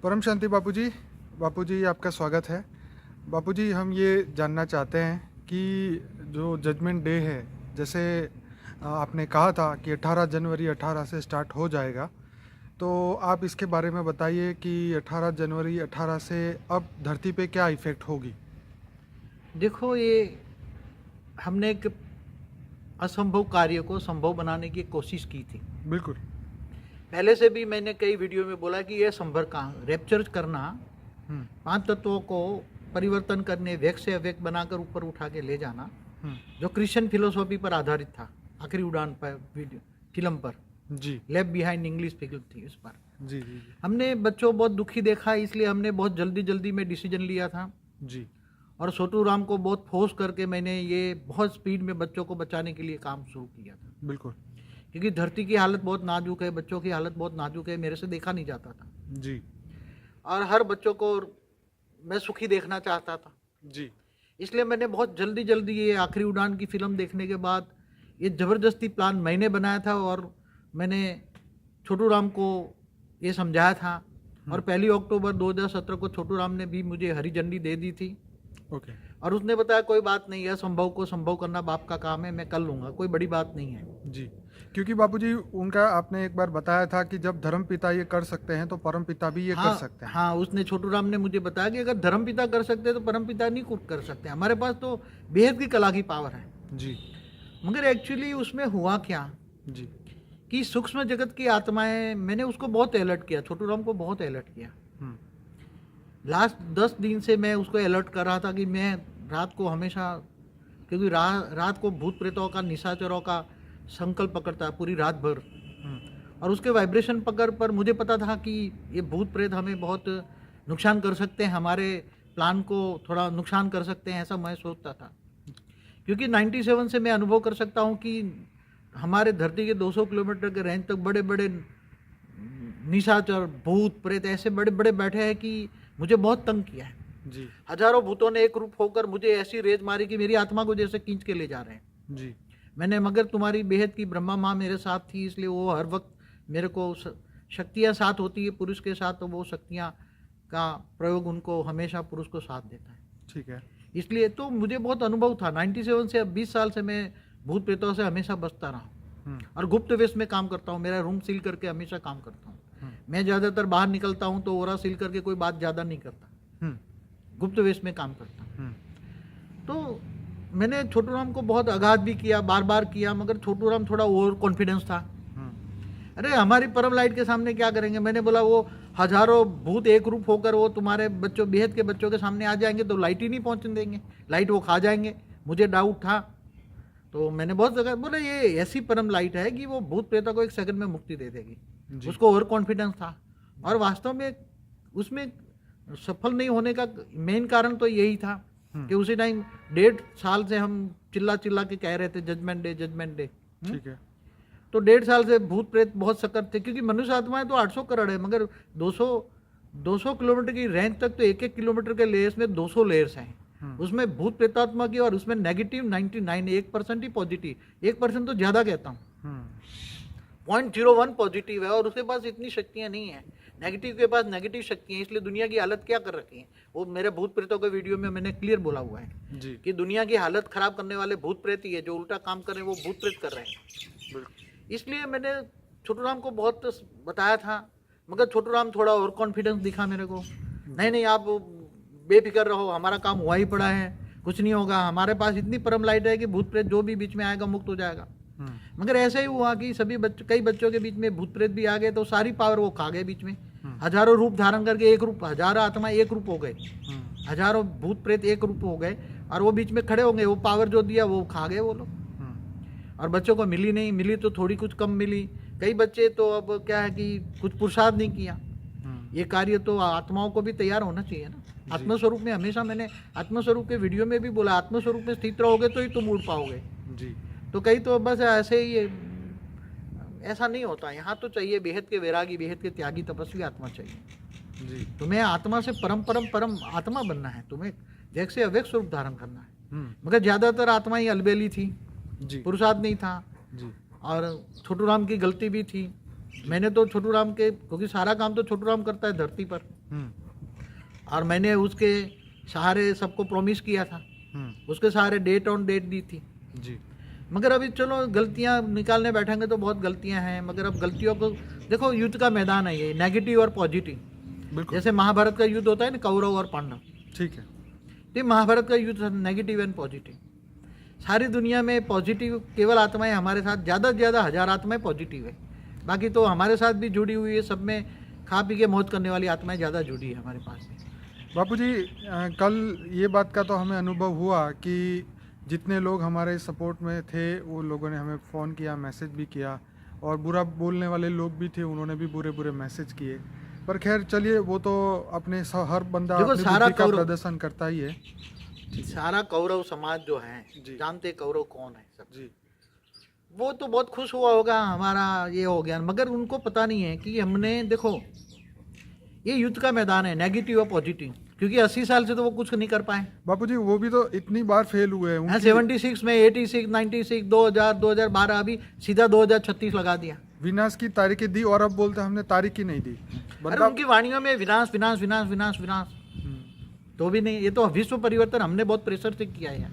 परम शांति बापूजी आपका स्वागत है। बापूजी, हम ये जानना चाहते हैं कि जो जजमेंट डे है, जैसे आपने कहा था कि 18 जनवरी 18 से स्टार्ट हो जाएगा, तो आप इसके बारे में बताइए कि 18 जनवरी 18 से अब धरती पे क्या इफ़ेक्ट होगी। देखो, ये हमने एक असंभव कार्य को संभव बनाने की कोशिश की थी। बिल्कुल। पहले से भी मैंने कई वीडियो में बोला कि यह संभव का रैप्चर करना, 5 तत्वों को परिवर्तन करने, व्यक्त से अव्यक्त बनाकर ऊपर उठा के ले जाना, जो क्रिश्चियन फिलोसॉफी पर आधारित था। आखिरी उड़ान पर वीडियो फिल्म पर जी लेफ्ट बिहाइंड इंग्लिश फिल्म थी, उस पर जी जी हमने बच्चों बहुत दुखी देखा, इसलिए हमने बहुत जल्दी में डिसीजन लिया था। जी और छोटू राम को बहुत फोर्स करके मैंने ये बहुत स्पीड में बच्चों को बचाने के लिए काम शुरू किया था। बिल्कुल। क्योंकि धरती की हालत बहुत नाजुक है, बच्चों की हालत बहुत नाजुक है, मेरे से देखा नहीं जाता था जी और हर बच्चों को मैं सुखी देखना चाहता था। जी इसलिए मैंने बहुत जल्दी ये आखिरी उड़ान की फिल्म देखने के बाद ये ज़बरदस्ती प्लान मैंने बनाया था और मैंने छोटू राम को ये समझाया था। और 1 अक्टूबर 2017 को छोटू राम ने भी मुझे हरी झंडी दे दी थी। ओके। और उसने बताया कोई बात नहीं है, संभव को संभव करना बाप का काम है, मैं कर लूँगा, कोई बड़ी बात नहीं है। जी, क्योंकि बापूजी उनका आपने एक बार बताया था कि जब धर्म पिता ये कर सकते हैं तो परम पिता भी ये कर सकते हैं। हाँ, उसने छोटू राम ने मुझे बताया कि अगर धर्म पिता कर सकते हैं तो परम पिता नहीं कुछ कर सकते। हमारे पास तो बेहद की कला की पावर है। जी मगर एक्चुअली उसमें हुआ क्या जी कि सूक्ष्म जगत की आत्माएं, मैंने उसको बहुत अलर्ट किया, छोटू राम को बहुत अलर्ट किया। लास्ट 10 दिन से मैं उसको अलर्ट कर रहा था कि मैं रात को हमेशा, क्योंकि रात को भूत प्रेतों का, निशाचरों का संकल्प पकड़ता है पूरी रात भर। और उसके वाइब्रेशन पकड़ पर मुझे पता था कि ये भूत प्रेत हमें बहुत नुकसान कर सकते हैं, हमारे प्लान को थोड़ा नुकसान कर सकते हैं, ऐसा मैं सोचता था। क्योंकि 97 से मैं अनुभव कर सकता हूँ कि हमारे धरती के 200 किलोमीटर के रेंज तक बड़े बड़े निशाचर, भूत प्रेत ऐसे बड़े बड़े बैठे हैं कि मुझे बहुत तंग किया है। जी हजारों भूतों ने एक रूप होकर मुझे ऐसी रेज मारी कि मेरी आत्मा को जैसे खींच के ले जा रहे हैं। जी मैंने, मगर तुम्हारी बेहद की ब्रह्मा माँ मेरे साथ थी, इसलिए वो हर वक्त मेरे को शक्तियाँ साथ होती है पुरुष के साथ, तो वो शक्तियाँ का प्रयोग उनको हमेशा पुरुष को साथ देता है। ठीक है। इसलिए तो मुझे बहुत अनुभव था। 97 से अब 20 साल से मैं भूत प्रेतों से हमेशा बचता रहा और गुप्त वेश में काम करता हूँ। मेरा रूम सील करके हमेशा काम करता हूँ। मैं ज़्यादातर बाहर निकलता हूँ तो ओरा सील करके कोई बात ज़्यादा नहीं करता, गुप्त वेश में काम करता हूँ। तो मैंने छोटू राम को बहुत आघात भी किया, बार बार किया, मगर छोटू राम थोड़ा ओवर कॉन्फिडेंस था। अरे हमारी परम लाइट के सामने क्या करेंगे। मैंने बोला वो हजारों भूत एक रूप होकर वो तुम्हारे बच्चों, बेहद के बच्चों के सामने आ जाएंगे तो लाइट ही नहीं पहुंचने देंगे, लाइट वो खा जाएंगे। मुझे डाउट था तो मैंने बहुत जगह बोला ये ऐसी परम लाइट है कि वो भूत प्रेतों को 1 सेकंड में मुक्ति दे देगी। उसको ओवर कॉन्फिडेंस था और वास्तव में उसमें सफल नहीं होने का मेन कारण तो यही था कि उसी टाइम 1.5 साल से हम चिल्ला के कह रहे थे जजमेंट डे जजमेंट डे। ठीक है। तो 1.5 साल से भूत प्रेत बहुत सकत थे, क्योंकि मनुष्य आत्माएं तो 800 करोड़ है, मगर 200 किलोमीटर की रेंज तक तो 1-1 किलोमीटर के लेयर्स में 200 लेयर्स हैं। उसमें भूत प्रेतात्मा की, और उसमें नेगेटिव 99, 1% ही पॉजिटिव, 1% तो ज्यादा कहता हूँ, 0.01 पॉजिटिव है और उसके पास इतनी शक्तियां नहीं है। नेगेटिव के पास नेगेटिव शक्तियां, इसलिए दुनिया की हालत क्या कर रखी है। वो मेरे भूत प्रेतों के वीडियो में मैंने क्लियर बोला हुआ है जी कि दुनिया की हालत खराब करने वाले भूत प्रेत ही है, जो उल्टा काम कर रहे हैं वो भूत प्रेत कर रहे हैं। इसलिए मैंने छोटू राम को बहुत बताया था, मगर छोटू राम थोड़ा और कॉन्फिडेंस दिखा मेरे को। नहीं आप बेफिक्र रहो, हमारा काम हुआ ही पड़ा है, कुछ नहीं होगा, हमारे पास इतनी परम लाइट है कि भूत प्रेत जो भी बीच में आएगा मुक्त हो जाएगा। मगर ऐसा ही हुआ कि कई बच्चों के बीच में भूत प्रेत भी आ गए तो सारी पावर वो खा गए। बीच में हजारों रूप धारण करके एक रूप, हजारों आत्मा एक रूप हो गए, हजारों भूत प्रेत एक रूप हो गए और वो बीच में खड़े हो गए। वो पावर जो दिया वो खा गए वो लोग, और बच्चों को मिली नहीं, मिली तो थोड़ी कुछ कम मिली। कई बच्चे तो अब क्या है कि कुछ पुरुषार्थ नहीं किया। ये कार्य तो आत्माओं को भी तैयार होना चाहिए ना। आत्मस्वरूप में हमेशा मैंने आत्मस्वरूप के वीडियो में भी बोला, आत्मस्वरूप में स्थित रहोगे तो ही तुम उड़ पाओगे। जी तो कई तो बस ऐसे ही, ऐसा नहीं होता। यहाँ तो चाहिए बेहद के वैरागी, बेहद के त्यागी, तपस्वी आत्मा चाहिए। जी तुम्हें आत्मा से परम आत्मा बनना है, तुम्हें व्यक्त से अव्यक्त स्वरूप धारण करना है। मगर ज्यादातर आत्मा ही अलबेली थी, जी पुरुषार्थ नहीं था। जी और छोटू राम की गलती भी थी मैंने तो छोटू राम के, क्योंकि सारा काम तो छोटू राम करता है धरती पर, और मैंने उसके सहारे सबको प्रॉमिस किया था, उसके सहारे डेट ऑन डेट दी थी जी। मगर अभी चलो गलतियां निकालने बैठेंगे तो बहुत गलतियां हैं, मगर अब गलतियों को देखो, युद्ध का मैदान है ये, नेगेटिव और पॉजिटिव। बिल्कुल जैसे महाभारत का युद्ध होता है ना, कौरव और पांडव, ठीक है। ये महाभारत का युद्ध नेगेटिव एंड पॉजिटिव। सारी दुनिया में पॉजिटिव केवल आत्माएं हमारे साथ, ज़्यादा से ज़्यादा 1000 आत्माएं पॉजिटिव है, बाकी तो हमारे साथ भी जुड़ी हुई है, सब में खा पी के मौत करने वाली आत्माएं ज़्यादा जुड़ी है हमारे पास। बापूजी कल ये बात का तो हमें अनुभव हुआ कि जितने लोग हमारे सपोर्ट में थे वो लोगों ने हमें फ़ोन किया, मैसेज भी किया, और बुरा बोलने वाले लोग भी थे, उन्होंने भी बुरे बुरे मैसेज किए। पर खैर चलिए, वो तो अपने हर बंदा देखो, अपनी सारा बुद्धि का कौरव- प्रदर्शन करता ही है। सारा कौरव समाज जो है, जी। जानते कौरव कौन है सब, जी वो तो बहुत खुश हुआ होगा हमारा ये हो गया, मगर उनको पता नहीं है कि हमने, देखो ये युद्ध का मैदान है, नेगेटिव और पॉजिटिव, क्योंकि 80 साल से तो वो कुछ नहीं कर पाए। बापूजी वो भी तो इतनी बार फेल हुए हैं हाँ, उनकी 76 में, 86, 96, 2000, 2012, अभी सीधा 2036 लगा दिया। विनाश की तारीखें दी और अब बोलते हमने तारीख ही नहीं दी। अरे बंदा उनकी वाणियों में विनाश विनाश विनाश विनाश विनाश, हम्म। तो भी नहीं। ये तो विश्व परिवर्तन हमने बहुत प्रेशर से किया है।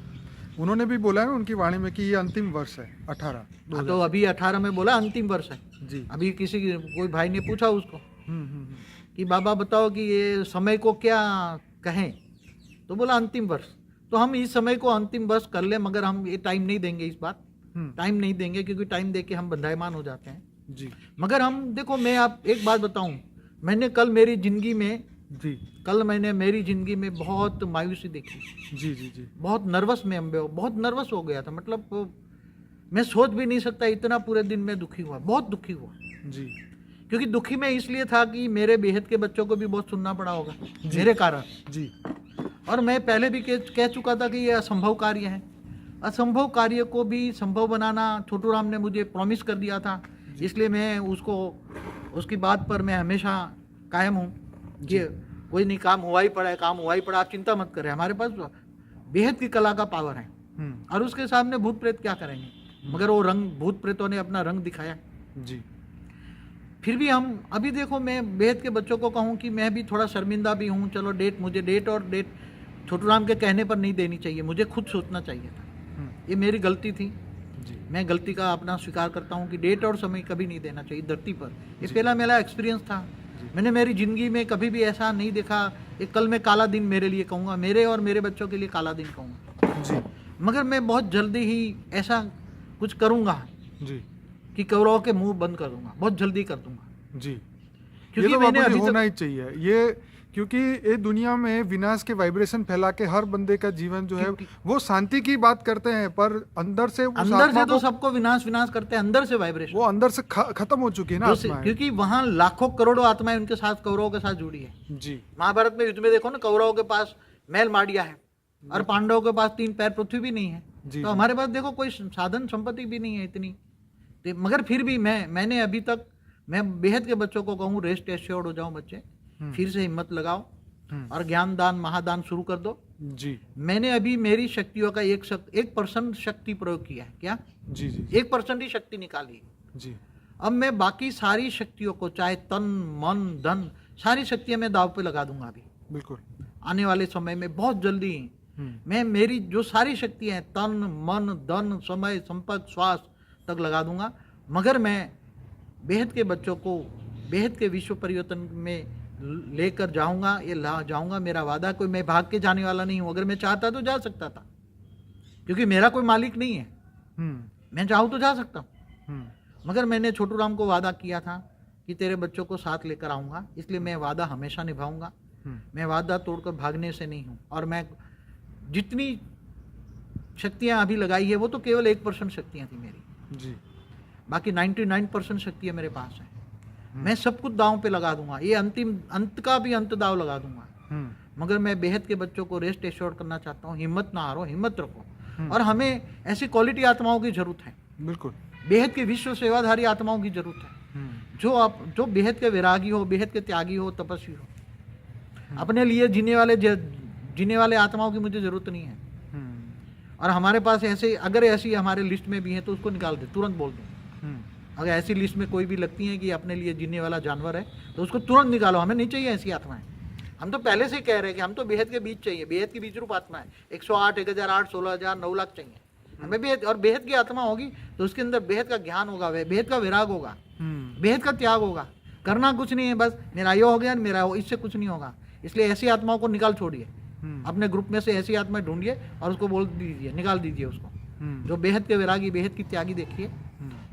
उन्होंने भी बोला है ना उनकी वाणी में कि ये अंतिम वर्ष है 18 हाँ, तो अभी 18 में बोला अंतिम वर्ष है। जी। अभी कोई भाई ने पूछा उसको हम्म। कि बाबा बताओ कि ये समय को क्या कहें, तो बोला अंतिम वर्ष। तो हम इस समय को अंतिम वर्ष कर ले, मगर हम ये टाइम नहीं देंगे, इस बार टाइम नहीं देंगे, क्योंकि टाइम दे के हम बंधायमान हो जाते हैं। जी मगर हम देखो, मैं आप एक बात बताऊं, मैंने कल मेरी जिंदगी में जी मेरी जिंदगी में बहुत मायूसी देखी, जी जी जी बहुत नर्वस में बहुत नर्वस हो गया था। मतलब मैं सोच भी नहीं सकता, इतना पूरे दिन में दुखी हुआ, बहुत दुखी हुआ। जी क्योंकि दुखी मैं इसलिए था कि मेरे बेहद के बच्चों को भी बहुत सुनना पड़ा होगा मेरे कारण। जी और मैं पहले भी कह चुका था कि ये असंभव कार्य है। असंभव कार्य को भी संभव बनाना छोटू राम ने मुझे प्रॉमिस कर दिया था, इसलिए मैं उसकी बात पर मैं हमेशा कायम हूँ कि कोई नहीं, काम हुआ ही पड़ा है, काम हुआ ही पड़ा, आप चिंता मत करें। हमारे पास बेहद की कला का पावर है, और उसके सामने भूत प्रेत क्या करेंगे। मगर वो भूत प्रेतों ने अपना रंग दिखाया। जी फिर भी हम अभी देखो, मैं बेहद के बच्चों को कहूँ कि मैं भी थोड़ा शर्मिंदा भी हूँ। चलो मुझे डेट छोटू राम के कहने पर नहीं देनी चाहिए, मुझे खुद सोचना चाहिए था। ये मेरी गलती थी। जी मैं गलती का अपना स्वीकार करता हूँ कि डेट और समय कभी नहीं देना चाहिए धरती पर। ये पहला मेरा एक्सपीरियंस था। मैंने मेरी ज़िंदगी में कभी भी ऐसा नहीं देखा। एक कल मैं काला दिन मेरे लिए कहूँगा, मेरे और मेरे बच्चों के लिए काला दिन कहूँगा। जी मगर मैं बहुत जल्दी ही ऐसा कुछ करूँगा जी कि कौरवों के मुंह बंद कर दूंगा, बहुत जल्दी कर दूंगा। जी क्योंकि ये तो मैंने बापूजी अभी होना तक ही चाहिए ये, क्योंकि ये दुनिया में विनाश के वाइब्रेशन फैला के हर बंदे का जीवन जो है वो शांति की बात करते हैं, पर अंदर से उस अंदर आत्मा से तो को- सबको विनाश विनाश करते हैं, अंदर से वाइब्रेशन। वो अंदर से खत्म हो चुकी है ना आत्माएं। क्योंकि वहां लाखों करोड़ों आत्माएं उनके साथ, कौरवों के साथ जुड़ी है। जी महाभारत में युद्ध में देखो ना, कौरवों के पास महल माड़िया है और पांडवों के पास 3 पैर पृथ्वी भी नहीं है। जी, तो हमारे पास देखो कोई साधन संपत्ति भी नहीं है इतनी। मगर फिर भी मैंने अभी तक, मैं बेहद के बच्चों को कहूँ, रेस्ट एश्योर्ड हो जाओ बच्चे, फिर से हिम्मत लगाओ और ज्ञान दान महादान शुरू कर दो। जी मैंने अभी मेरी शक्तियों का 1% शक्ति प्रयोग किया है। क्या? जी जी 1% ही शक्ति निकाली है। जी अब मैं बाकी सारी शक्तियों को, चाहे तन मन धन, सारी शक्तियां मैं दाव पे लगा दूंगा अभी बिल्कुल। आने वाले समय में, बहुत जल्दी। मैं मेरी जो सारी शक्तियां हैं, तन मन धन समय संपत्ति स्वास्थ्य तक लगा दूंगा। मगर मैं बेहद के बच्चों को बेहद के विश्व परिवर्तन में लेकर जाऊंगा, ये ला जाऊंगा, मेरा वादा। कोई मैं भाग के जाने वाला नहीं हूं। अगर मैं चाहता तो जा सकता था, क्योंकि मेरा कोई मालिक नहीं है। मैं चाहूँ तो जा सकता हूँ, मगर मैंने छोटू राम को वादा किया था कि तेरे बच्चों को साथ लेकर आऊँगा, इसलिए मैं वादा हमेशा निभाऊंगा। मैं वादा तोड़कर भागने से नहीं हूँ। और मैं जितनी शक्तियाँ अभी लगाई है वो तो केवल 1% शक्तियाँ थी मेरी, जी बाकी 99% शक्तियाँ मेरे पास हैं। मैं सब कुछ दांव पे लगा दूंगा, ये अंत का भी अंत दाव लगा दूंगा। मगर मैं बेहद के बच्चों को रेस्ट एश्योर्ड करना चाहता हूँ। हिम्मत ना हारो, हिम्मत रखो। और हमें ऐसी क्वालिटी आत्माओं की जरूरत है, बिल्कुल। बेहद के विश्व सेवाधारी आत्माओं की जरूरत है, जो बेहद के वैरागी हो, बेहद के त्यागी हो, तपस्वी हो। अपने लिए जीने वाले आत्माओं की मुझे जरूरत नहीं है। और हमारे पास ऐसे, अगर ऐसी हमारे लिस्ट में भी है तो उसको निकाल दे, तुरंत बोल दो। अगर ऐसी लिस्ट में कोई भी लगती है कि अपने लिए जीने वाला जानवर है तो उसको तुरंत निकालो, हमें नहीं चाहिए ऐसी आत्माएं। हम तो पहले से ही कह रहे हैं कि हम तो बेहद के बीज चाहिए, बेहद की बीज रूप आत्मा है। 108, 1008, 16,000, 9 लाख चाहिए हमें बेहद। और बेहद की आत्मा होगी तो उसके अंदर बेहद का ज्ञान होगा, बेहद का विराग होगा, बेहद का त्याग होगा। करना कुछ नहीं है, बस मेरा यो हो गया, मेरा हो, इससे कुछ नहीं होगा। इसलिए ऐसी आत्माओं को निकाल छोड़िए, अपने ग्रुप में से ऐसी आत्माएं ढूंढिए और उसको बोल दीजिए, निकाल दीजिए उसको। जो बेहद के विरागी, बेहद की त्यागी देखिए।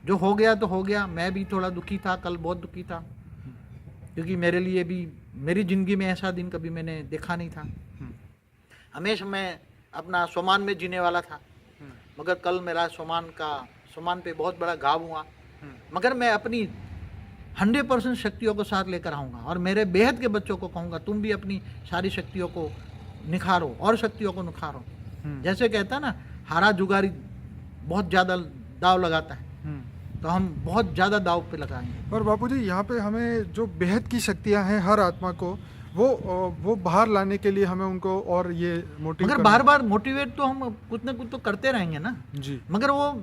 जो हो गया तो हो गया। मैं भी थोड़ा दुखी था, कल बहुत दुखी था, क्योंकि मेरे लिए भी मेरी ज़िंदगी में ऐसा दिन कभी मैंने देखा नहीं था। हमेशा मैं अपना स्वमान में जीने वाला था, मगर कल मेरा स्वमान पे बहुत बड़ा घाव हुआ। मगर मैं अपनी 100% शक्तियों को साथ लेकर आऊँगा और मेरे बेहद के बच्चों को कहूँगा तुम भी अपनी सारी शक्तियों को निखारो और शक्तियों को निखारो। जैसे कहता है ना, हारा जुगारी बहुत ज़्यादा दाव लगाता है, तो हम बहुत ज़्यादा दाव पे लगाएंगे। पर बापूजी यहाँ पे हमें जो बेहद की शक्तियाँ हैं हर आत्मा को वो बाहर लाने के लिए हमें उनको और ये मोटिव मगर बार बार मोटिवेट तो हम कुछ ना कुछ तो करते रहेंगे ना जी। मगर वो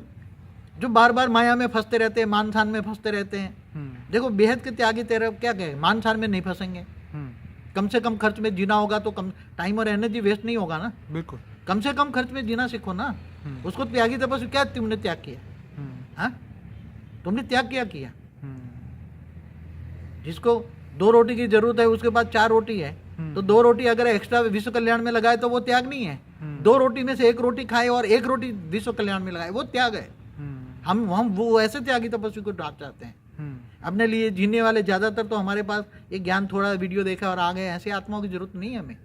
जो बार बार माया में फंसते रहते हैं, मान सान में फंसते रहते हैं। देखो बेहद के त्यागी तेरे क्या कहे, मान सान में नहीं फंसेंगे। कम से कम खर्च में जीना होगा तो कम टाइम और एनर्जी वेस्ट नहीं होगा ना। बिल्कुल। कम से कम खर्च में जीना सीखो ना। उसको त्यागी तपस्वी क्या तुमने त्याग किया? हाँ, तुमने त्याग क्या किया? जिसको 2 रोटी की जरूरत है उसके पास 4 रोटी है, तो 2 रोटी अगर एक्स्ट्रा विश्व कल्याण में लगाए तो वो त्याग नहीं है। 2 रोटी में से 1 रोटी खाए और 1 रोटी विश्व कल्याण में लगाए, वो त्याग है। हम वो ऐसे त्यागी तपस्वी को ढांच चाहते हैं। अपने लिए जीने वाले ज्यादातर तो हमारे पास एक ज्ञान थोड़ा वीडियो देखा और आ गए, ऐसे आत्माओं की जरूरत नहीं है हमें।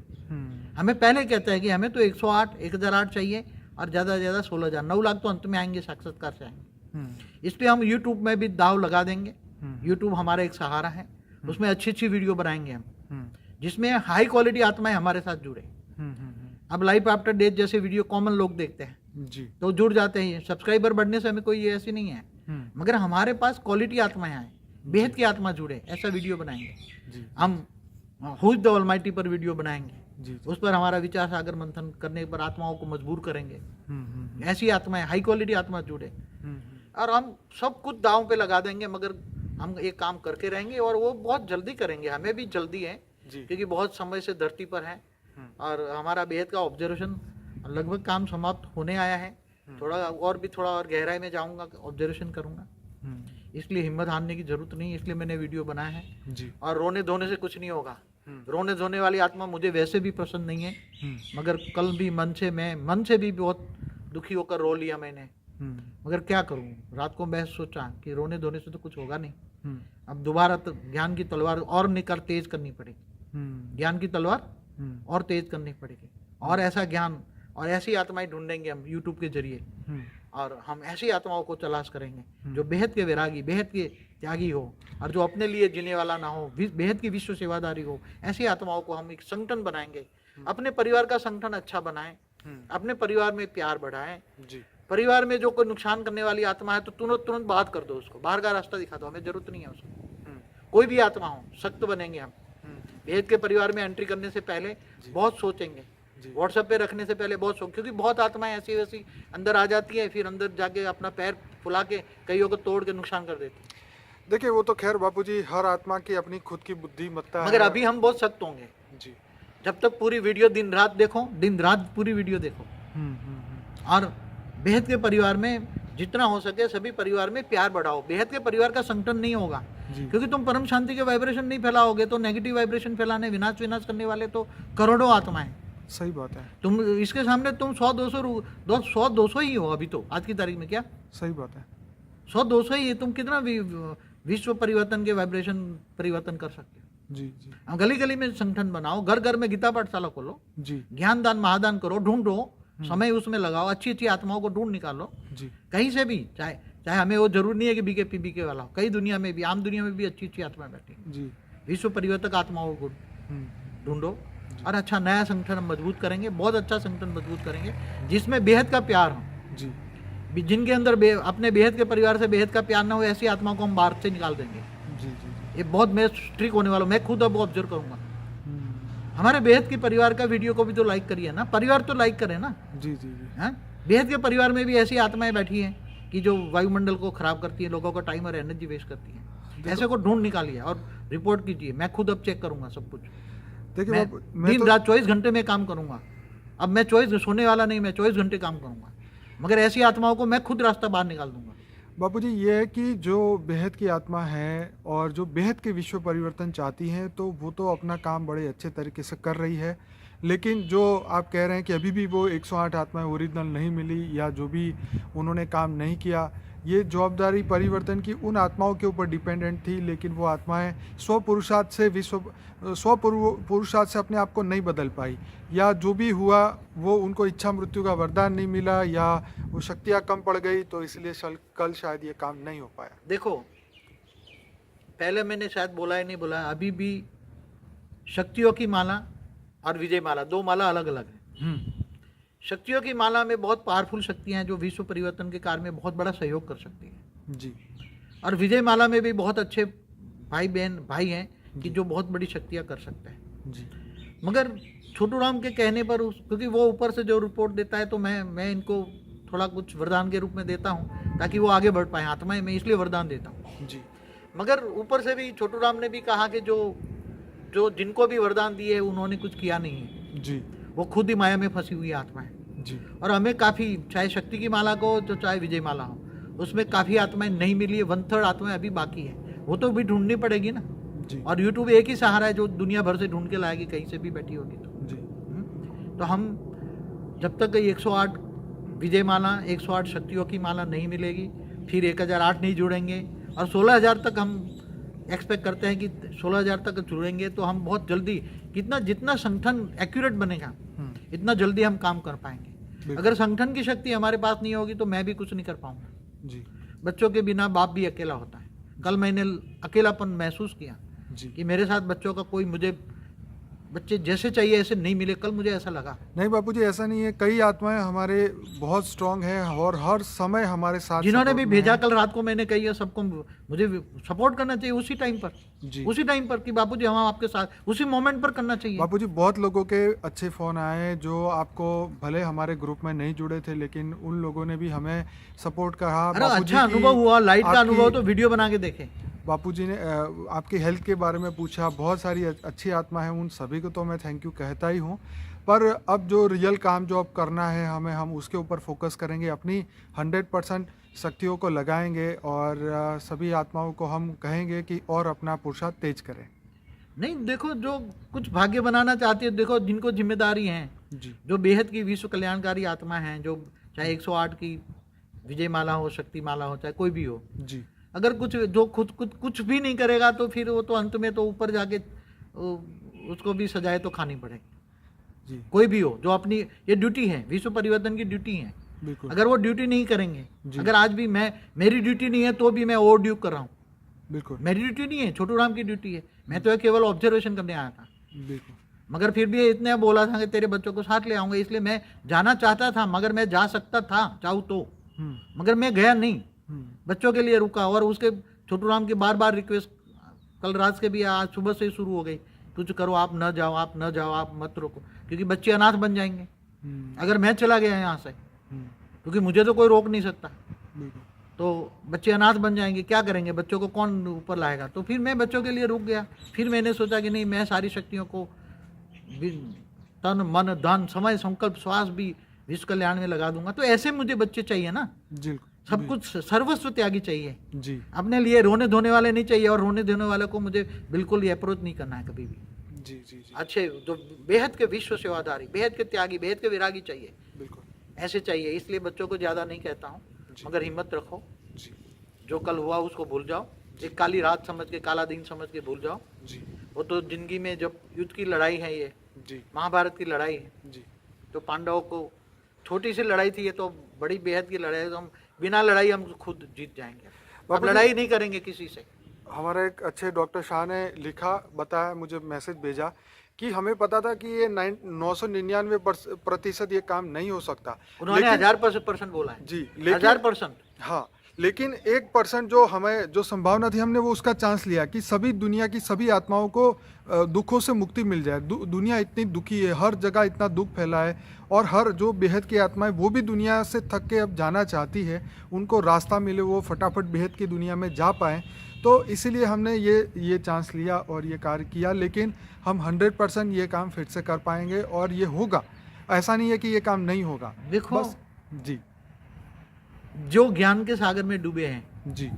हमें पहले कहता है कि हमें तो 108, 1008 चाहिए और ज्यादा से ज्यादा 16,000, 9 लाख तो अंत में आएंगे, साक्षात्कार से आएंगे। इसलिए हम यूट्यूब में भी दाव लगा देंगे। यूट्यूब हमारा एक सहारा है, उसमें अच्छी अच्छी वीडियो बनाएंगे हम, जिसमें हाई क्वालिटी आत्माएं हमारे साथ जुड़े। अब लाइफ आफ्टर डेथ जैसे वीडियो कॉमन लोग देखते हैं जी, तो जुड़ जाते हैं। सब्सक्राइबर बढ़ने से हमें कोई ये ऐसी नहीं है, मगर हमारे पास क्वालिटी आत्माएं आए, बेहद की आत्मा जुड़े, ऐसा वीडियो बनाएंगे हम। हु इज द ऑलमाइटी पर वीडियो बनाएंगे जी, उस पर हमारा विचार सागर मंथन करने पर आत्माओं को मजबूर करेंगे। ऐसी आत्माएं, हाई क्वालिटी आत्मा जुड़े, और हम सब कुछ दांव पे लगा देंगे। मगर हम एक काम करके रहेंगे और वो बहुत जल्दी करेंगे। हमें भी जल्दी है क्योंकि बहुत समय से धरती पर है और हमारा बेहद का ऑब्जर्वेशन लगभग काम समाप्त होने आया है। थोड़ा और गहराई में जाऊंगा, ऑब्जर्वेशन करूंगा। इसलिए हिम्मत हारने की जरूरत नहीं, इसलिए मैंने वीडियो बनाया है जी। और रोने धोने से कुछ नहीं होगा। रोने धोने वाली आत्मा मुझे वैसे भी पसंद नहीं है, मगर कल भी मन से भी बहुत दुखी होकर रो लिया मैंने। मगर क्या करूं, रात को मैं सोचा कि रोने धोने से तो कुछ होगा नहीं। अब दोबारा तो ज्ञान की तलवार और निकल तेज करनी पड़ेगी, ज्ञान की तलवार और तेज करनी पड़ेगी, और ऐसा ज्ञान और ऐसी आत्माएं ढूंढेंगे हम यूट्यूब के जरिए। और हम ऐसी आत्माओं को तलाश करेंगे जो बेहद के वैरागी, बेहद के त्यागी हो और जो अपने लिए जीने वाला ना हो, बेहद की विश्व सेवादारी हो। ऐसी आत्माओं को हम एक संगठन बनाएंगे, अपने परिवार का संगठन अच्छा बनाएं, अपने परिवार में प्यार बढ़ाएं। परिवार में जो कोई नुकसान करने वाली आत्मा है तो तुरंत बात कर दो, उसको बाहर का रास्ता दिखा दो, हमें जरूरत नहीं है उसको। कोई भी आत्मा हो, सख्त बनेंगे हम। बेहद के परिवार में एंट्री करने से पहले बहुत सोचेंगे, व्हाट्सएप पे रखने से पहले बहुत सोच, क्योंकि बहुत आत्माएं ऐसी वैसी अंदर आ जाती है, फिर अंदर जाके अपना पैर फुला के कईयों को तोड़ के नुकसान कर देती है। देखिए वो तो खैर बापूजी हर आत्मा की अपनी खुद की बुद्धिमत्ता है, मगर अभी हम बहुत सख्त होंगे जी। जब तक पूरी वीडियो दिन रात देखो, दिन रात पूरी वीडियो देखो। और बेहद के परिवार में जितना हो सके सभी परिवार में प्यार बढ़ाओ। बेहद के परिवार का संगठन नहीं होगा क्योंकि तुम परम शांति के वाइब्रेशन नहीं फैलाओगे तो नेगेटिव वाइब्रेशन फैलाने, विनाश करने वाले तो करोड़ों आत्माएं। सही बात है। तुम इसके सामने तुम 100-200 ही हो अभी तो, आज की तारीख में। क्या सही बात है, 100-200 ही है। तुम कितना विश्व परिवर्तन के वाइब्रेशन परिवर्तन कर सकते हो जी जी। गली गली में संगठन बनाओ, घर घर में गीता पाठशाला खोलो जी, ज्ञान दान महादान करो, ढूंढो, समय उसमें लगाओ, अच्छी अच्छी आत्माओं को ढूंढ निकालो जी। कहीं से भी, चाहे हमें वो जरूर नहीं है कि बीके वाला हो, कई दुनिया में भी, आम दुनिया में भी अच्छी अच्छी आत्माएं बैठी जी। विश्व परिवर्तक आत्माओं को ढूंढो और अच्छा नया संगठन मजबूत करेंगे, बहुत अच्छा संगठन मजबूत करेंगे जिसमें बेहद का प्यार हो जी। जिनके अंदर अपने बेहद के परिवार से बेहद का प्यार ना हो, ऐसी आत्माओं को हम बाहर से निकाल देंगे जी जी। ये बहुत मैं स्ट्रिक्ट होने वाला हूँ, मैं खुद अब ऑब्जर्व करूंगा। हमारे बेहद के परिवार का वीडियो को भी तो लाइक करिए ना, परिवार तो लाइक करे ना जी जी जी। हाँ, बेहद के परिवार में भी ऐसी आत्माएं बैठी हैं कि जो वायुमंडल को खराब करती है, लोगों का टाइम और एनर्जी वेस्ट करती है। ऐसे को ढूंढ निकालिए और रिपोर्ट कीजिए। मैं खुद अब चेक करूंगा सब कुछ। देखिए मैं बापू, मैं दिन तो रात 24 घंटे में काम करूंगा। अब मैं 24 सोने वाला नहीं, मैं 24 घंटे काम करूंगा, मगर ऐसी आत्माओं को मैं खुद रास्ता बाहर निकाल दूंगा। बापूजी ये है कि जो बेहद की आत्मा है और जो बेहद के विश्व परिवर्तन चाहती हैं, तो वो तो अपना काम बड़े अच्छे तरीके से कर रही है, लेकिन जो आप कह रहे हैं कि अभी भी वो 108 आत्माएं ओरिजिनल नहीं मिली या जो भी उन्होंने काम नहीं किया, ये जवाबदारी परिवर्तन की उन आत्माओं के ऊपर डिपेंडेंट थी, लेकिन वो आत्माएं स्वपुरुषार्थ से स्वपुरुषार्थ से अपने आप को नहीं बदल पाई, या जो भी हुआ वो उनको इच्छा मृत्यु का वरदान नहीं मिला, या वो शक्तियाँ कम पड़ गई, तो इसलिए कल शायद ये काम नहीं हो पाया। देखो, पहले मैंने शायद बोला ही नहीं बोला, अभी भी शक्तियों की माला और विजय माला, दो माला अलग अलग है। शक्तियों की माला में बहुत पावरफुल शक्तियां हैं जो विश्व परिवर्तन के कार्य में बहुत बड़ा सहयोग कर सकती हैं जी। और विजय माला में भी बहुत अच्छे भाई हैं कि जो बहुत बड़ी शक्तियां कर सकते हैं जी। मगर छोटू राम के कहने पर क्योंकि वो ऊपर से जो रिपोर्ट देता है, तो मैं इनको थोड़ा कुछ वरदान के रूप में देता हूँ ताकि वो आगे बढ़ पाए आत्माएं, मैं इसलिए वरदान देता हूँ जी। मगर ऊपर से भी छोटू राम ने भी कहा कि जो जिनको भी वरदान दिए उन्होंने कुछ किया नहीं है जी। वो खुद ही माया में फंसी हुई आत्मा है जी। और हमें काफ़ी, चाहे शक्ति की माला को तो चाहे विजय माला हो, उसमें काफ़ी आत्माएं नहीं मिली है, 1/3 आत्माएं अभी बाकी है, वो तो भी ढूंढनी पड़ेगी ना जी। और यूट्यूब एक ही सहारा है जो दुनिया भर से ढूंढ के लाएगी, कहीं से भी बैठी होगी तो जी। तो हम जब तक 108 विजय माला, 108 शक्तियों की माला नहीं मिलेगी, फिर 1008 नहीं जुड़ेंगे और 16,000 तक हम एक्सपेक्ट करते हैं कि 16,000 तक जुड़ेंगे तो हम बहुत जल्दी, जितना संगठन एक्यूरेट बनेगा इतना जल्दी हम काम कर पाएंगे। अगर संगठन की शक्ति हमारे पास नहीं होगी तो मैं भी कुछ नहीं कर पाऊंगा जी। बच्चों के बिना बाप भी अकेला होता है। कल मैंने अकेलापन महसूस किया जी। कि मेरे साथ बच्चों का कोई, मुझे बच्चे जैसे चाहिए ऐसे नहीं मिले, कल मुझे ऐसा लगा। नहीं बापूजी, ऐसा नहीं है, कई आत्माएं हमारे बहुत स्ट्रांग हैं और हर समय हमारे साथ जिन्होंने भी support में भेजा, हैं। कल रात को मैंने कही है सबको मुझे सपोर्ट करना चाहिए उसी टाइम पर, जी। उसी टाइम पर कि बापूजी हम आपके साथ, उसी मोमेंट पर करना चाहिए। बापूजी बहुत लोगों के अच्छे फ़ोन आए जो आपको, भले हमारे ग्रुप में नहीं जुड़े थे, लेकिन उन लोगों ने भी हमें सपोर्ट कहा। अरे बापूजी अच्छा की, अनुभव हुआ, लाइट का आपकी- अनुभव तो वीडियो बना के देखे। बापूजी ने आपकी हेल्थ के बारे में पूछा, बहुत सारी अच्छी आत्मा है, उन सभी को तो मैं थैंक यू कहता ही हूँ, पर अब जो रियल काम जो अब करना है हमें, हम उसके ऊपर फोकस करेंगे, अपनी 100% शक्तियों को लगाएंगे और सभी आत्माओं को हम कहेंगे कि और अपना पुरुषार्थ तेज करें। नहीं देखो, जो कुछ भाग्य बनाना चाहती है, देखो जिनको जिम्मेदारी है, जी। जो बेहद की विश्व कल्याणकारी आत्मा है, जो चाहे 108 की विजय माला हो, शक्ति माला हो, चाहे कोई भी हो, जी। अगर जो खुद कुछ भी नहीं करेगा तो फिर वो तो अंत में तो ऊपर जाके उसको भी सजाए तो खानी पड़ेगी। जी। कोई भी हो, जो अपनी, ये ड्यूटी है, विश्व परिवर्तन की ड्यूटी है। बिल्कुल। अगर वो ड्यूटी नहीं करेंगे, जी। अगर आज भी मेरी ड्यूटी नहीं है तो भी मैं ओवर ड्यू कर रहा हूँ, बिल्कुल। मेरी ड्यूटी नहीं है, छोटू राम की ड्यूटी है, मैं तो केवल ऑब्जर्वेशन करने आया था। बिल्कुल। मगर फिर भी इतने बोला था कि तेरे बच्चों को साथ ले आऊंगा, इसलिए मैं जाना चाहता था, मगर मैं जा सकता था चाहूँ तो, मगर मैं गया नहीं, बच्चों के लिए रुका। और उसके छोटू राम की बार बार रिक्वेस्ट कल रात के भी, आज सुबह से ही शुरू हो गई, कुछ करो, आप न जाओ, आप न जाओ, आप मत रोको, क्योंकि बच्चे अनाथ बन जाएंगे अगर मैं चला गया यहाँ से, क्योंकि मुझे तो कोई रोक नहीं सकता। बिल्कुल। तो बच्चे अनाथ बन जाएंगे, क्या करेंगे, बच्चों को कौन ऊपर लाएगा। तो फिर मैं बच्चों के लिए रुक गया। फिर मैंने सोचा कि नहीं, मैं सारी शक्तियों को तन मन धन समय संकल्प श्वास भी विश्व कल्याण में लगा दूंगा। तो ऐसे मुझे बच्चे चाहिए ना, जी। सब कुछ सर्वस्व त्यागी चाहिए, जी। अपने लिए रोने धोने वाले नहीं चाहिए, और रोने धोने वाले को मुझे बिल्कुल ये अप्रोच नहीं करना है कभी भी। जी। जी। जी। अच्छे जो बेहद के विश्व सेवाधारी, बेहद के त्यागी, बेहद के विरागी चाहिए, बिल्कुल। ऐसे चाहिए। इसलिए बच्चों को ज़्यादा नहीं कहता हूँ, मगर हिम्मत रखो, जी। जो कल हुआ उसको भूल जाओ, एक काली रात समझ के, काला दिन समझ के भूल जाओ। जी। वो तो जिंदगी में जब युद्ध की लड़ाई है, ये जी। महाभारत की लड़ाई है, जी। तो पांडवों को छोटी सी लड़ाई थी, ये तो बड़ी बेहद की लड़ाई है, तो हम बिना लड़ाई हम खुद जीत जाएंगे। अब लड़ाई नहीं करेंगे किसी से। हमारा एक अच्छे डॉक्टर शाह ने लिखा, बताया, मुझे मैसेज भेजा कि हमें पता था कि ये 999% ये काम नहीं हो सकता, उन्होंने 1000% बोला है जी, 1000%। हाँ, लेकिन 1% जो हमें जो संभावना थी हमने वो उसका चांस लिया कि सभी दुनिया की सभी आत्माओं को दुखों से मुक्ति मिल जाए। दुनिया इतनी दुखी है, हर जगह इतना दुख फैला है और हर जो बेहद की आत्माएं वो भी दुनिया से थक के अब जाना चाहती है, उनको रास्ता मिले, वो फटाफट बेहद की दुनिया में जा पाएँ। तो इसीलिए हमने ये चांस लिया और ये कार्य किया। लेकिन हम 100% ये काम फिर से कर पाएंगे और ये होगा। ऐसा नहीं है कि ये काम नहीं होगा। देखो बस जी जो ज्ञान के सागर में डूबे हैं जी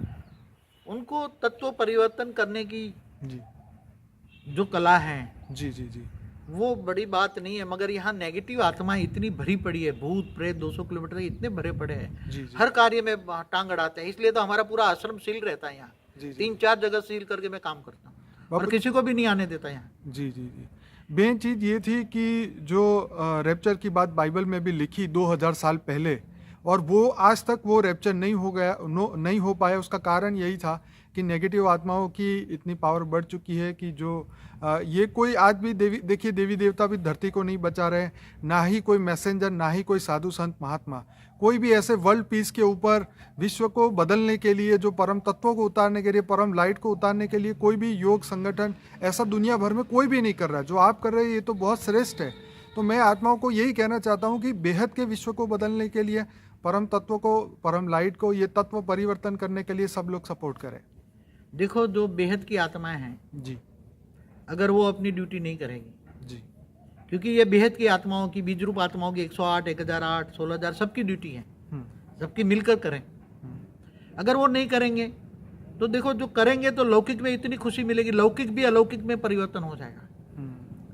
उनको तत्व परिवर्तन करने की जी जो कला है जी जी जी वो बड़ी बात नहीं है, मगर यहाँ नेगेटिव आत्माएं इतनी भरी पड़ी है, भूत प्रेत 200 किलोमीटर इतने भरे पड़े हैं, जी जी हर कार्य में टांग अड़ाते हैं। इसलिए तो हमारा पूरा आश्रम सील रहता है यहाँ, जी जी 3-4 जगह सील करके मैं काम करता हूँ और किसी को भी नहीं आने देता यहाँ। जी जी जी मेन चीज़ ये थी कि जो रैप्चर की बात बाइबल में भी लिखी 2000 साल पहले, और वो आज तक वो रैप्चर नहीं हो गया, नहीं हो पाया। उसका कारण यही था कि नेगेटिव आत्माओं की इतनी पावर बढ़ चुकी है कि जो ये कोई आज भी देखिए देवी देवता भी धरती को नहीं बचा रहे, ना ही कोई मैसेंजर, ना ही कोई साधु संत महात्मा, कोई भी ऐसे वर्ल्ड पीस के ऊपर विश्व को बदलने के लिए, जो परम तत्वों को उतारने के लिए, परम लाइट को उतारने के लिए कोई भी योग संगठन ऐसा दुनिया भर में कोई भी नहीं कर रहा है। जो आप कर रहे हैं ये तो बहुत श्रेष्ठ है। तो मैं आत्माओं को यही कहना चाहता हूँ कि बेहद के विश्व को बदलने के लिए, परम तत्व को, परम लाइट को, ये तत्व परिवर्तन करने के लिए सब लोग सपोर्ट करें। देखो जो बेहद की आत्माएं हैं जी अगर वो अपनी ड्यूटी नहीं करेगी, जी क्योंकि ये बेहद की आत्माओं की, बीज रूप आत्माओं की 108, 1008, 16000 सबकी ड्यूटी है, सबकी मिलकर करें। अगर वो नहीं करेंगे तो देखो जो करेंगे तो लौकिक में इतनी खुशी मिलेगी, लौकिक भी अलौकिक में परिवर्तन हो जाएगा,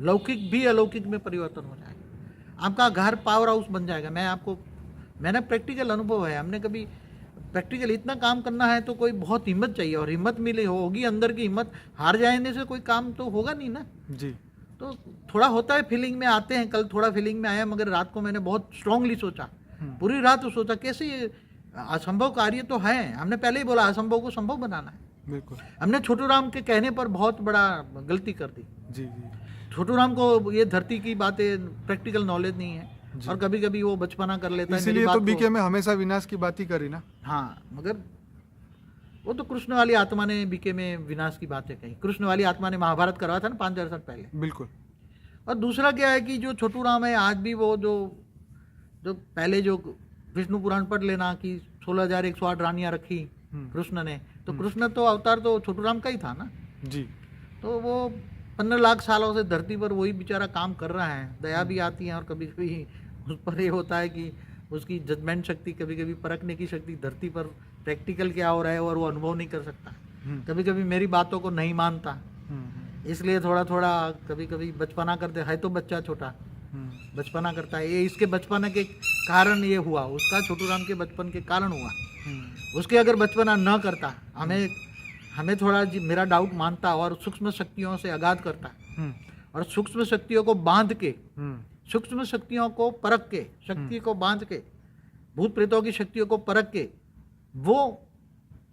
लौकिक भी अलौकिक में परिवर्तन हो जाएगा। आपका घर पावर हाउस बन जाएगा। मैंने प्रैक्टिकल अनुभव है। हमने कभी प्रैक्टिकल इतना काम करना है तो कोई बहुत हिम्मत चाहिए, और हिम्मत मिले होगी अंदर की हिम्मत। हार जाने से कोई काम तो होगा नहीं ना जी। तो थोड़ा होता है, फीलिंग में आते हैं। कल थोड़ा फीलिंग में आया, मगर रात को मैंने बहुत स्ट्रांगली सोचा, पूरी रात तो सोचा कैसे ये असंभव कार्य तो है। हमने पहले ही बोला असंभव को संभव बनाना है। बिल्कुल। हमने छोटू राम के कहने पर बहुत बड़ा गलती कर दी। जी जी छोटू राम को ये धरती की बातें प्रैक्टिकल नॉलेज नहीं है, और कभी कभी वो बचपना कर लेता है। इसीलिए तो बीके में हमेशा विनाश की बात ही करी ना। हाँ, मगर वो तो कृष्ण वाली आत्मा ने बीके में विनाश की बातें कही। कृष्ण वाली आत्मा ने महाभारत करवाया था ना 5000 साल पहले। बिल्कुल। और दूसरा क्या है कि जो छोटू राम है आज भी वो जो पहले जो विष्णु पुराण पढ़ लेना कि 16108 रानियां रखी कृष्ण ने, तो कृष्ण तो अवतार तो छोटू राम का ही था ना जी। तो वो 15 लाख सालों से धरती पर वही बेचारा काम कर रहा है। दया भी आती है और कभी कभी उस पर ये होता है कि उसकी जजमेंट शक्ति, कभी कभी परखने की शक्ति, धरती पर प्रैक्टिकल क्या हो रहा है और वो अनुभव नहीं कर सकता। कभी कभी मेरी बातों को नहीं मानता, इसलिए थोड़ा थोड़ा कभी कभी बचपना करते है। तो बच्चा छोटा बचपना करता है, ये इसके बचपना के कारण ये हुआ, उसका छोटू राम के बचपन के कारण हुआ। उसके अगर बचपना न करता, हमें थोड़ा मेरा डाउट मानता और सूक्ष्म शक्तियों से आगाध करता, और सूक्ष्म शक्तियों को बांध के, सूक्ष्म शक्तियों को परख के, शक्ति को बांध के, भूत प्रेतों की शक्तियों को परख के वो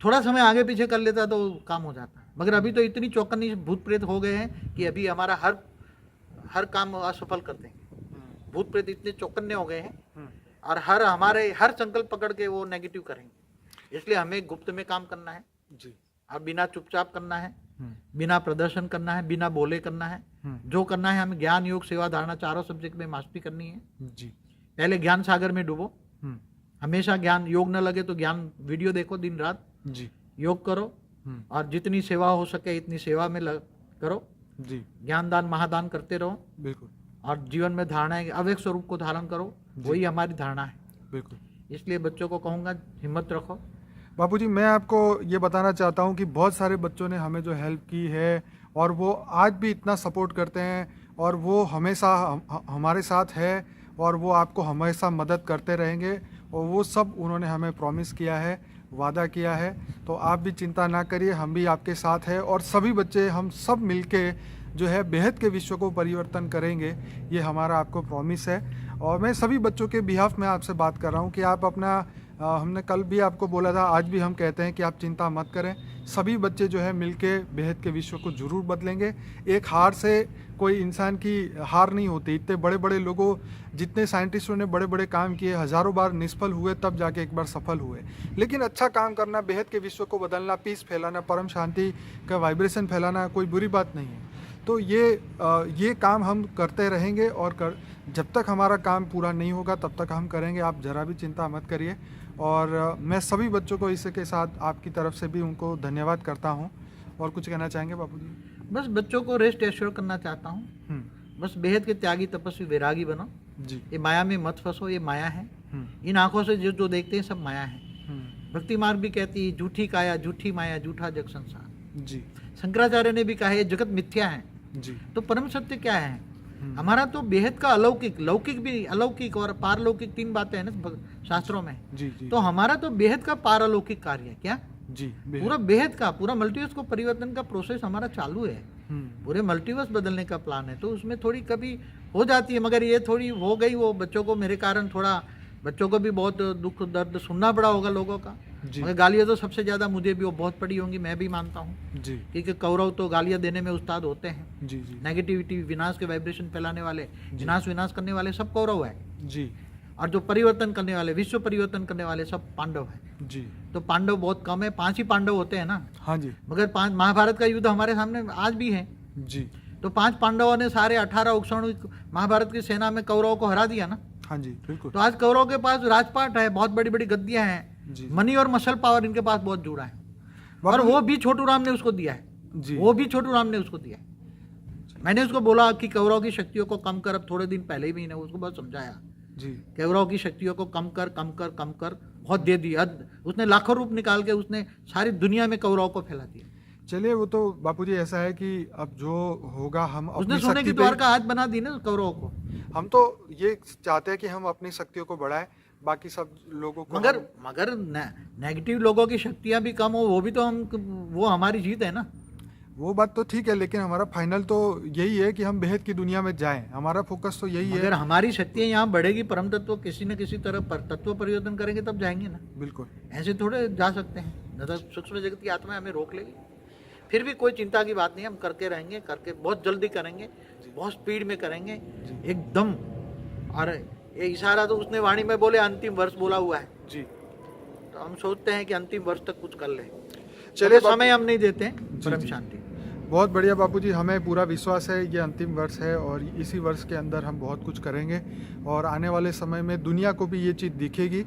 थोड़ा समय आगे पीछे कर लेता तो काम हो जाता। मगर अभी तो इतनी चौकन्नी भूत प्रेत हो गए हैं कि अभी हमारा हर काम असफल कर देंगे। भूत प्रेत इतने चौकन्ने हो गए हैं और हमारे हर संकल्प पकड़ के वो नेगेटिव करेंगे। इसलिए हमें गुप्त में काम करना है जी, और बिना चुपचाप करना है, बिना प्रदर्शन करना है, बिना बोले करना है। जो करना है हमें ज्ञान, योग, सेवा, धारणा, चारों सब्जेक्ट में मास्टरी करनी है जी। पहले ज्ञान सागर में डूबो, हमेशा ज्ञान। योग न लगे तो ज्ञान वीडियो देखो दिन रात जी, योग करो, और जितनी सेवा हो सके इतनी सेवा में करो जी। ज्ञान दान महादान करते रहो। बिल्कुल। और जीवन में धारणा है अव्यक्त स्वरूप को धारण करो, वही हमारी धारणा है। बिल्कुल। इसलिए बच्चों को कहूँगा हिम्मत रखो। बापूजी, मैं आपको ये बताना चाहता हूँ कि बहुत सारे बच्चों ने हमें जो हेल्प की है और वो आज भी इतना सपोर्ट करते हैं, और वो हमेशा हमारे साथ है, और वो आपको हमेशा मदद करते रहेंगे, और वो सब उन्होंने हमें प्रॉमिस किया है, वादा किया है। तो आप भी चिंता ना करिए, हम भी आपके साथ हैं, और सभी बच्चे हम सब मिलके जो है बेहद के विश्व को परिवर्तन करेंगे, ये हमारा आपको प्रॉमिस है। और मैं सभी बच्चों के बिहाफ में आपसे बात कर रहा हूँ कि आप अपना हमने कल भी आपको बोला था, आज भी हम कहते हैं कि आप चिंता मत करें। सभी बच्चे जो है मिलके बेहद के विश्व को जरूर बदलेंगे। एक हार से कोई इंसान की हार नहीं होती। इतने बड़े बड़े लोगों, जितने साइंटिस्टों ने बड़े बड़े काम किए, हज़ारों बार निष्फल हुए तब जाके एक बार सफल हुए। लेकिन अच्छा काम करना, बेहद के विश्व को बदलना, पीस फैलाना, परम शांति का वाइब्रेशन फैलाना कोई बुरी बात नहीं है। तो ये काम हम करते रहेंगे और जब तक हमारा काम पूरा नहीं होगा तब तक हम करेंगे। आप ज़रा भी चिंता मत करिए। और मैं सभी बच्चों को इसके साथ आपकी तरफ से भी उनको धन्यवाद करता हूँ। और कुछ कहना चाहेंगे बापू जी? बस बच्चों को रेस्ट एश्योर करना चाहता हूँ। बस बेहद के त्यागी, तपस्वी, वैरागी बनो जी। ये माया में मत फंसो, ये माया है। इन आंखों से जो जो देखते हैं सब माया है। भक्ति मार्ग भी कहती है झूठी काया, झूठी माया, झूठा जग संसार। जी। शंकराचार्य ने भी कहा है जगत मिथ्या है। जी। तो परम सत्य क्या है? हमारा तो बेहद का अलौकिक, लौकिक भी, अलौकिक और पारलौकिक 3 बातें हैं ना शास्त्रों में। जी। जी। तो हमारा तो बेहद का पारलौकिक कार्य है। क्या? जी। पूरा बेहद का, पूरा मल्टीवर्स को परिवर्तन का प्रोसेस हमारा चालू है। पूरे मल्टीवर्स बदलने का प्लान है। तो उसमें थोड़ी कभी हो जाती है, मगर ये थोड़ी हो गई वो बच्चों को मेरे कारण, थोड़ा बच्चों को भी बहुत दुख दर्द सुनना पड़ा होगा लोगों का। मगर गालियाँ तो सबसे ज़्यादा मुझे भी वो बहुत पड़ी होंगी, मैं भी मानता हूँ जी। क्योंकि कौरव तो गालियाँ देने में उस्ताद होते हैं। जी। जी। नेगेटिविटी, विनाश के वाइब्रेशन फैलाने वाले, विनाश करने वाले सब कौरव है। जी। और जो परिवर्तन करने वाले, विश्व परिवर्तन करने वाले सब पांडव है। जी। तो पांडव बहुत कम है, 5 ही पांडव होते हैं ना। हाँ जी। मगर 5 महाभारत का युद्ध हमारे सामने आज भी है। जी। तो 5 पांडवों ने सारे 18 उक्षण महाभारत की सेना में कौरवों को हरा दिया ना। हाँ जी, बिल्कुल। तो आज कौरवों के पास राजपाट है, बहुत बड़ी बड़ी गद्दियां हैं, मनी और मसल पावर इनके पास बहुत जुड़ा है। और वो भी छोटू राम ने उसको दिया है जी। वो भी छोटू राम ने उसको दिया है। मैंने उसको बोला कि कौरव की शक्तियों को कम कर, अब थोड़े दिन पहले ही मैंने उसको बहुत समझाया जी। कौरव की शक्तियों को कम कर, कम कर, कम कर, बहुत दे दिया उसने। लाखों रूप निकाल के उसने सारी दुनिया में कौरव को फैला दिया। चलिए, वो तो बापूजी ऐसा है कि अब जो होगा हम उसने सोने की द्वार का हाथ बना दी ना कौरवों को। हम तो ये चाहते हैं कि हम अपनी शक्तियों को बढ़ाएं, बाकी सब लोगों को। मगर नेगेटिव लोगों की शक्तियां भी कम हो, वो भी तो वो हमारी जीत है ना। वो बात तो ठीक है, लेकिन हमारा फाइनल तो यही है कि हम बेहद की दुनिया में जाएं। हमारा फोकस तो यही है। अगर हमारी शक्तियां यहाँ बढ़ेगी, परम तत्व किसी न किसी तरह पर तत्व परिवर्तन करेंगे तब जाएंगे ना। बिल्कुल, ऐसे थोड़े जा सकते हैं। दादा सूक्ष्म जगत की आत्मा हमें रोक लेगी। फिर भी कोई चिंता की बात नहीं, हम करके रहेंगे, करके बहुत जल्दी करेंगे, बहुत स्पीड में करेंगे एकदम। और ये इशारा तो उसने वाणी में बोले अंतिम वर्ष बोला हुआ है जी। तो हम सोचते हैं कि अंतिम वर्ष तक कुछ कर ले। चलिए, समय हम नहीं देते हैं। परम शांति। बहुत बढ़िया बापूजी, हमें पूरा विश्वास है ये अंतिम वर्ष है और इसी वर्ष के अंदर हम बहुत कुछ करेंगे। और आने वाले समय में दुनिया को भी ये चीज़ दिखेगी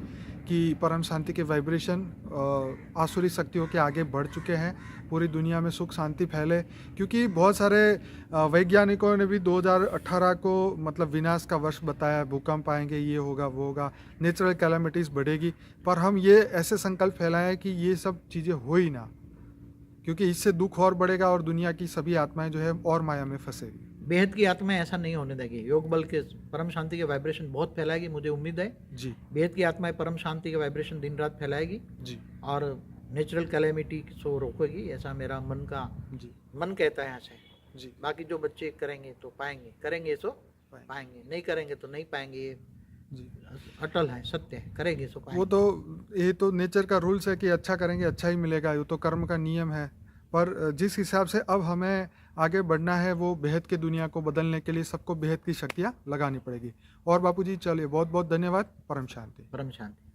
कि परम शांति के वाइब्रेशन आसुरी शक्तियों के आगे बढ़ चुके हैं। पूरी दुनिया में सुख शांति फैले, क्योंकि बहुत सारे वैज्ञानिकों ने भी 2018 को मतलब विनाश का वर्ष बताया। भूकंप आएंगे, ये होगा, वो होगा, नेचुरल कैलामिटीज़ बढ़ेगी। पर हम ये ऐसे संकल्प फैलाएं कि ये सब चीज़ें हो ही ना, क्योंकि इससे दुख और बढ़ेगा और दुनिया की सभी आत्माएं जो है और माया में फंसेगी। बेहद की आत्माएं ऐसा नहीं होने देगी। योग बल के परम शांति के वाइब्रेशन बहुत फैलाएगी, मुझे उम्मीद है जी। बेहद की आत्माएं परम शांति के वाइब्रेशन दिन रात फैलाएगी जी। और नेचुरल कैलेमिटी को रोकेगी, ऐसा मेरा मन का जी मन कहता है ऐसे जी। बाकी जो बच्चे करेंगे तो पाएंगे, करेंगे तो पाएंगे, नहीं करेंगे तो नहीं पाएंगे। ये जी अटल है, सत्य है, करेंगे तो पाएंगे। वो तो ये तो नेचर का रूल्स है कि अच्छा करेंगे अच्छा ही मिलेगा, ये तो कर्म का नियम है। पर जिस हिसाब से अब हमें आगे बढ़ना है, वो बेहद की दुनिया को बदलने के लिए सबको बेहद की शक्तियाँ लगानी पड़ेगी। और बापूजी चलिए, बहुत बहुत धन्यवाद। परम शांति। परम शांति।